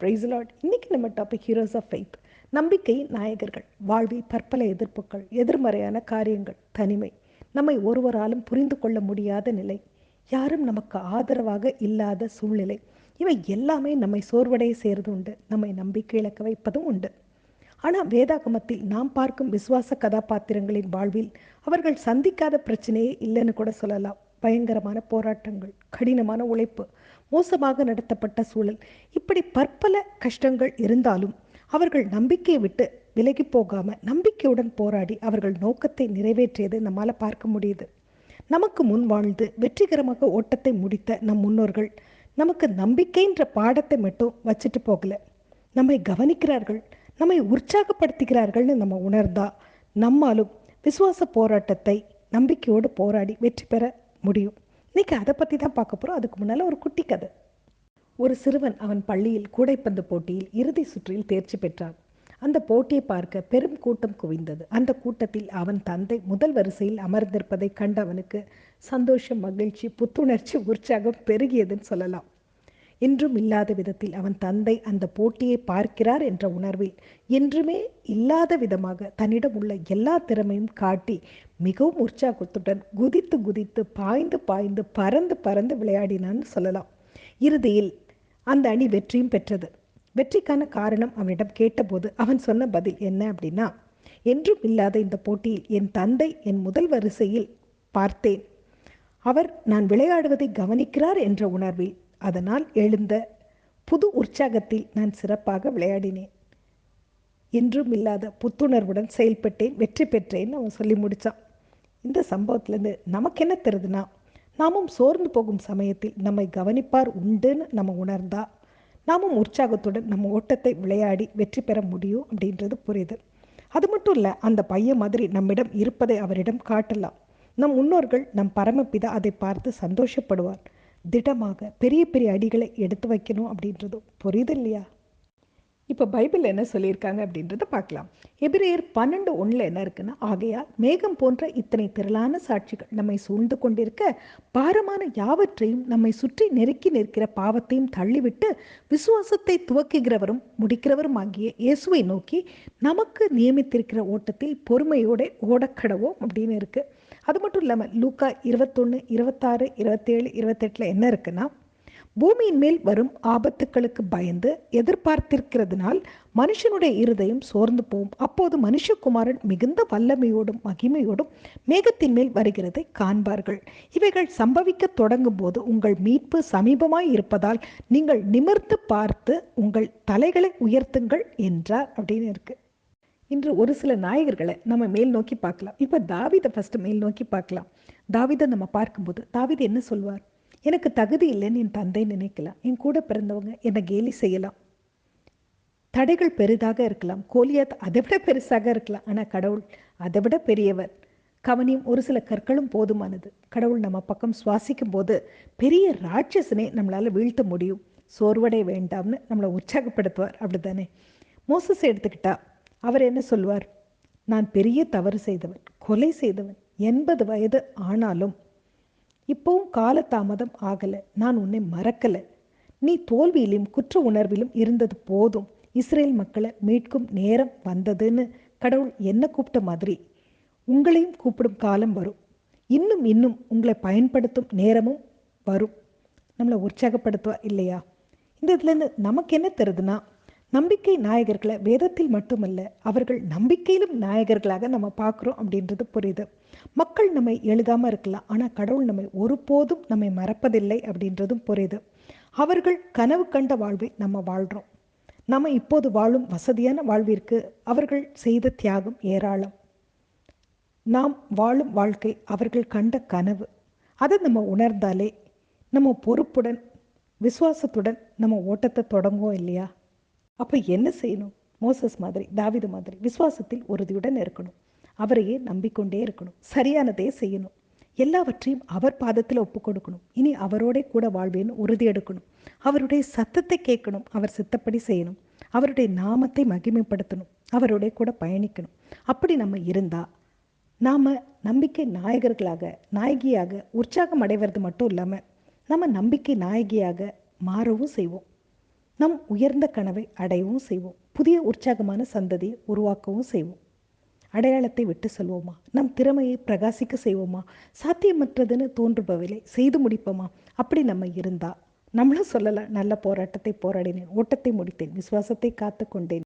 Price Lord. இன்னைக்கு நம்ம topic heroes of faith. நம்பிக்கை நாயகர்கள். வாழ்வில் பற்பல எதிர்ப்புகள், எதிர்மறையான காரியங்கள், தனிமை, நம்மை ஒருவராலும் புரிந்து கொள்ள முடியாத நிலை, யாரும் நமக்கு ஆதரவாக இல்லாத சூழ்நிலை, இவை எல்லாமே நம்மை சோர்வடைய செய்கிறது உண்டு, நம்மை நம்பிக்கை இழக்க வைப்பதும் உண்டு. ஆனால் வேதாகமத்தில் நாம் பார்க்கும் விசுவாச கதாபாத்திரங்களின் வாழ்வில் அவர்கள் சந்திக்காத பிரச்சனையே இல்லைன்னு கூட சொல்லலாம். பயங்கரமான போராட்டங்கள், கடினமான உழைப்பு, மோசமாக நடத்தப்பட்ட சூழல், இப்படி பற்பல கஷ்டங்கள் இருந்தாலும் அவர்கள் நம்பிக்கையை விட்டு விலகி போகாம நம்பிக்கையுடன் போராடி அவர்கள் நோக்கத்தை நிறைவேற்றியதை நம்மால் பார்க்க முடியுது. நமக்கு முன் வாழ்ந்து வெற்றிகரமாக ஓட்டத்தை முடித்த நம் முன்னோர்கள் நமக்கு நம்பிக்கைன்ற பாடத்தை மட்டும் வச்சுட்டு போகல, நம்மை கவனிக்கிறார்கள், நம்மை உற்சாகப்படுத்துகிறார்கள்னு நம்ம உணர்ந்தா நம்மாலும் விசுவாச போராட்டத்தை நம்பிக்கையோடு போராடி வெற்றி பெற முடியும். இன்னைக்கு அதை பற்றி தான் பார்க்க போகிறோம். அதுக்கு முன்னால் ஒரு குட்டி கதை. ஒரு சிறுவன் அவன் பள்ளியில் கூடைப்பந்து போட்டியில் இறுதி சுற்றில் தேர்ச்சி பெற்றான். அந்த போட்டியை பார்க்க பெரும் கூட்டம் குவிந்தது. அந்த கூட்டத்தில் அவன் தந்தை முதல் வரிசையில் அமர்ந்திருப்பதை கண்ட அவனுக்கு சந்தோஷம், மகிழ்ச்சி, புத்துணர்ச்சி, உற்சாகம் பெருகியதுன்னு சொல்லலாம். இன்றும் இல்லாத விதத்தில் அவன் தந்தை அந்த போட்டியை பார்க்கிறார் என்ற உணர்வில் என்றுமே இல்லாத விதமாக தன்னிடம் உள்ள எல்லா திறமையும் காட்டி மிகவும் உற்சாகத்துடன் குதித்து குதித்து பாய்ந்து பாய்ந்து பறந்து பறந்து விளையாடினான்னு சொல்லலாம். இறுதியில் அந்த அணி வெற்றியும் பெற்றது. வெற்றிக்கான காரணம் அவனிடம் கேட்டபோது அவன் சொன்ன பதில் என்ன அப்படின்னா, என்றும் இல்லாத இந்த போட்டியில் என் தந்தை என் முதல் வரிசையில் பார்த்தேன். அவர் நான் விளையாடுவதை கவனிக்கிறார் என்ற உணர்வில், அதனால் எழுந்த புது உற்சாகத்தில் நான் சிறப்பாக விளையாடினேன். என்றும் இல்லாத புத்துணர்வுடன் செயல்பட்டேன், வெற்றி பெற்றேன்னு அவன் சொல்லி முடித்தான். இந்த சம்பவத்திலேருந்து நமக்கு என்ன தெரியுதுன்னா, நாமும் சோர்ந்து போகும் சமயத்தில் நம்மை கவனிப்பார் உண்டுன்னு நம்ம உணர்ந்தா நாமும் உற்சாகத்துடன் நம்ம ஓட்டத்தை விளையாடி வெற்றி பெற முடியும் அப்படின்றது புரியுது. அது மட்டும் இல்லை, அந்த பையன் மாதிரி நம்மிடம் இருப்பதை அவரிடம் காட்டலாம். நம் முன்னோர்கள், நம் பரமபிதா அதை பார்த்து சந்தோஷப்படுவார். திடமாக பெரிய பெரிய அடிகளை எடுத்து வைக்கணும் அப்படின்றதும் புரியுது இல்லையா? இப்போ பைபிள் என்ன சொல்லியிருக்காங்க அப்படின்றத பார்க்கலாம். எபிரேயர் 12:1 என்ன இருக்குன்னா, ஆகையால் மேகம் போன்ற இத்தனை திரளான சாட்சிகள் நம்மை சூழ்ந்து கொண்டிருக்க, பாரமான யாவற்றையும் நம்மை சுற்றி நெருக்கி நிற்கிற பாவத்தையும் தள்ளிவிட்டு விசுவாசத்தை துவக்குகிறவரும் முடிக்கிறவரும் ஆகிய இயேசுவை நோக்கி நமக்கு நியமித்திருக்கிற ஓட்டத்தில் பொறுமையோட ஓடக்கடவோம் அப்படின்னு இருக்கு. அது மட்டும் இல்லாமல் லூக்கா 21, 26, 27, 28 என்ன இருக்குன்னா, பூமியின் மேல் வரும் ஆபத்துக்களுக்கு பயந்து எதிர்பார்த்திருக்கிறதுனால் மனுஷனுடைய இருதயம் சோர்ந்து போகும். அப்போது மனுஷகுமாரன் மிகுந்த வல்லமையோடும் மகிமையோடும் மேகத்தின் மேல் வருகிறதை காண்பார்கள். இவைகள் சம்பவிக்க தொடங்கும் போது உங்கள் மீட்பு சமீபமாய் இருப்பதால் நீங்கள் நிமிர்ந்து பார்த்து உங்கள் தலைகளை உயர்த்துங்கள் என்றார் அப்படின்னு இருக்கு. இன்று ஒரு சில நாயகர்களை நம்ம மேல் நோக்கி பார்க்கலாம். இப்போ தாவீதை ஃபர்ஸ்ட் மேல் நோக்கி பார்க்கலாம். தாவீதை நம்ம பார்க்கும்போது தாவீது என்ன சொல்வார்? எனக்கு தகுதி இல்லைன்னு என் தந்தை நினைக்கலாம், என் கூட பிறந்தவங்க என்னை கேலி செய்யலாம், தடைகள் பெரிதாக இருக்கலாம், கோலியாத் அதை விட பெருசாக இருக்கலாம், ஆனால் கடவுள் அதை விட பெரியவர். கவனியும் ஒரு சில கற்களும் போதுமானது. கடவுள் நம்ம பக்கம் சுவாசிக்கும் போது பெரிய ராட்சசனே நம்மளால் வீழ்த்த முடியும். சோர்வடைய வேண்டாம்னு நம்மளை உற்சாகப்படுத்துவார். அப்படித்தானே? மோசஸ் எடுத்துக்கிட்டா அவர் என்ன சொல்வார்? நான் பெரிய தவறு செய்தவன், கொலை செய்தவன், 80 வயது ஆனாலும் இப்போவும் காலதாமதம் ஆகலை, நான் உன்னை மறக்கலை, நீ தோல்வியிலும் குற்ற உணர்விலும் இருந்தது போதும், இஸ்ரேல் மக்களை மீட்கும் நேரம் வந்ததுன்னு கடவுள் என்ன கூப்பிட்ட மாதிரி உங்களையும் கூப்பிடும் காலம் வரும். இன்னும் இன்னும் உங்களை பயன்படுத்தும் நேரமும் வரும். நம்மளை உற்சாகப்படுத்துவா இல்லையா? இந்த இதுலேருந்து நமக்கு என்ன தெரியுதுன்னா, நம்பிக்கை நாயகர்களை வேதத்தில் மட்டுமல்ல, அவர்கள் நம்பிக்கையிலும் நாயகர்களாக நம்ம பார்க்குறோம் அப்படின்றது புரியுது. மக்கள் நம்மை எழுதாமல் இருக்கலாம், ஆனால் கடவுள் நம்மை ஒருபோதும் நம்மை மறப்பதில்லை அப்படின்றதும் புரியுது. அவர்கள் கனவு கண்ட வாழ்வை நம்ம வாழ்கிறோம். நம்ம இப்போது வாழும் வசதியான வாழ்விற்கு அவர்கள் செய்த தியாகம் ஏராளம். நாம் வாழும் வாழ்க்கை அவர்கள் கண்ட கனவு. அதை நம்ம உணர்ந்தாலே நம்ம பொறுப்புடன் விசுவாசத்துடன் நம்ம ஓட்டத்தை தொடங்குவோம் இல்லையா? அப்போ என்ன செய்யணும்? மோசஸ் மாதிரி, தாவீது மாதிரி விசுவாசத்தில் உறுதியுடன் இருக்கணும். அவரையே நம்பிக்கொண்டே இருக்கணும். சரியானதே செய்யணும். எல்லாவற்றையும் அவர் பாதத்தில் ஒப்பு கொடுக்கணும். இனி அவரோட கூட வாழ்வேன்னு உறுதி எடுக்கணும். அவருடைய சத்தத்தை கேட்கணும். அவர் சித்தப்படி செய்யணும். அவருடைய நாமத்தை மகிமைப்படுத்தணும். அவரோட கூட பயணிக்கணும். அப்படி நம்ம இருந்தால் நாம் நம்பிக்கை நாயகர்களாக, நாயகியாக உற்சாகம் அடைவது மட்டும் இல்லாமல் நம்ம நம்பிக்கை நாயகியாக மாறவும் செய்வோம். நம் உயர்ந்த கனவை அடையவும் செய்வோம். புதிய உற்சாகமான சந்ததியை உருவாக்கவும் செய்வோம். அடையாளத்தை விட்டு செல்வோமா? நம் திறமையை பிரகாசிக்க செய்வோமா? சாத்தியமற்றதுன்னு தோன்றுபவரை செய்து முடிப்போமா? அப்படி நம்ம இருந்தா நம்மளும் சொல்லலாம், நல்ல போராட்டத்தை போராடினேன், ஓட்டத்தை முடித்தேன், விசுவாசத்தை காத்து கொண்டேன்.